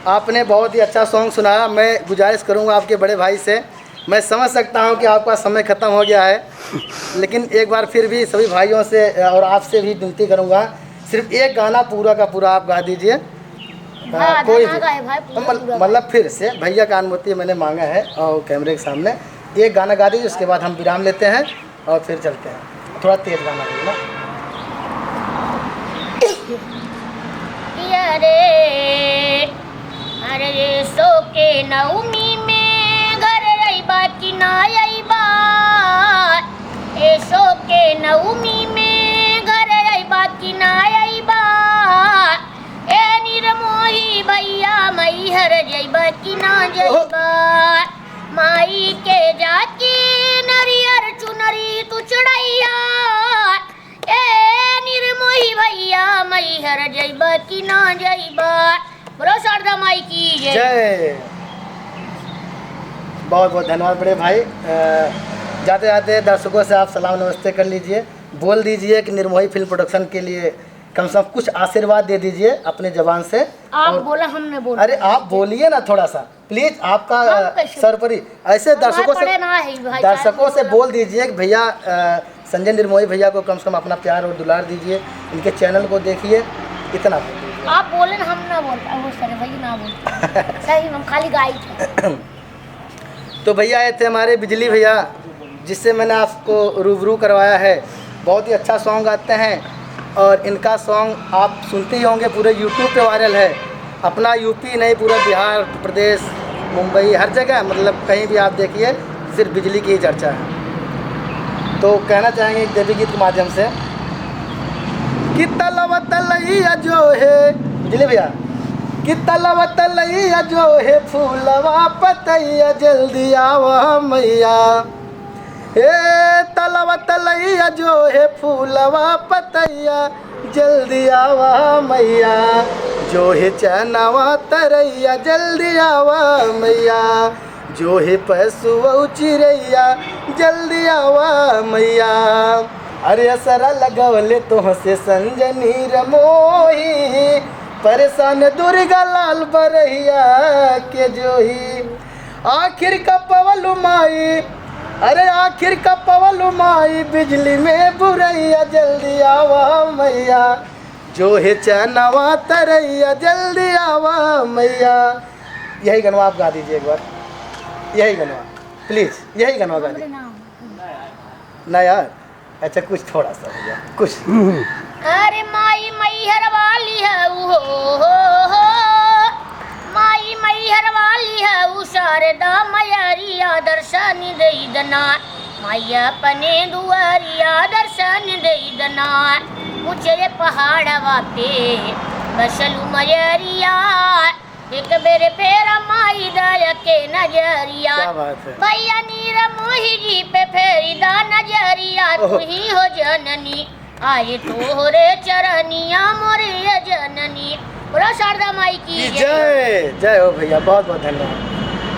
आपने बहुत ही अच्छा सॉन्ग सुनाया। मैं गुजारिश करूंगा आपके बड़े भाई से, मैं समझ सकता हूं कि आपका समय ख़त्म हो गया है, लेकिन एक बार फिर भी सभी भाइयों से और आपसे भी विनती करूंगा, सिर्फ एक गाना पूरा का पूरा आप गा दीजिए। कोई मतलब फिर से भैया का अनुमति मैंने मांगा है और कैमरे के सामने एक गाना गा दीजिए, उसके बाद हम विराम लेते हैं और फिर चलते हैं। थोड़ा तेज गाना दीजिए ना। अरे सो के नवमी में घर रईबा कि ना अईबा, ए सो के नवमी में घर रईबा कि ना अईबा, ए निर्मोही भैया मैहर जईबा कि ना जईबा, माई के जाके नरियर चुनरी तू चढ़ैया, ए निर्मोही भैया मैहर जईबा कि ना जईबा। बोलो शारदा माई की जय। बहुत बहुत धन्यवाद बड़े भाई। जाते जाते दर्शकों से आप सलाम नमस्ते कर लीजिए, बोल दीजिए कि निर्मोही फिल्म प्रोडक्शन के लिए कम से कम कुछ आशीर्वाद दे दीजिए अपने जबान से। आप बोला हमने बोला। अरे आप बोलिए ना थोड़ा सा प्लीज, आपका सरपरी ऐसे दर्शकों से बोल दीजिए कि भैया संजय निर्मोही भैया को कम से कम अपना प्यार और दुलार दीजिए, इनके चैनल को देखिए, इतना आप बोले ना, हम ना बोलता वो सर भाई ना बोलता सही, हम खाली गाई थे। तो भैया आए थे हमारे बिजली भैया, जिससे मैंने आपको रूबरू करवाया है। बहुत ही अच्छा सॉन्ग गाते हैं और इनका सॉन्ग आप सुनते ही होंगे, पूरे यूट्यूब पे वायरल है। अपना यूपी नहीं, पूरा बिहार, प्रदेश, मुंबई, हर जगह, मतलब कहीं भी आप देखिए सिर्फ बिजली की ही चर्चा है। तो कहना चाहेंगे एक देवी गीत के माध्यम से कि तलवा तलैया जो है, बिजली भैया, कि तलवा तलैया जो है फूलवा पतैया जल्दी आवा मैया, हे तलवा तलैया जो है फूलवा पतैया जल्दी आवा मैया, जो है चनवा तरैया जल्दी आवा मैया, जो है पशु चिड़ैया जल्दी आवा मैया। अरे असरा लगवले तोहसे संजनी रमोही, परेशान दुर्गा लाल बरहिया के जोही, आखिर का पवलु माई, अरे आखिर का पवलु माई, बिजली में बुरैया जल्दी आवा मैया, जो है चनवा तरैया जल्दी आवा मैया। यही गनवा आप गा दीजिए एक बार, यही गनवा प्लीज, यही गनवा गा दीजिए ना यार। अच्छा कुछ थोड़ा सा भैया कुछ। अरे माई मैहर वाली है हो, माई मैहर वाली है वो शारदा मैरिया, दर्शन दे दना माई अपने दुआरिया, दर्शन दे दना, ऊंचे पहाड़वा पे बसलू मैरिया, एक बेर फेरा माई दया के नजरिया, भैया निर्मोही जी पे फेरी दा नजरिया, तू ही हो जननी आए तोहरे चरनिया मोरे जननी। बोलो शारदा माई की जय। जय हो भैया, बहुत बहुत धन्यवाद।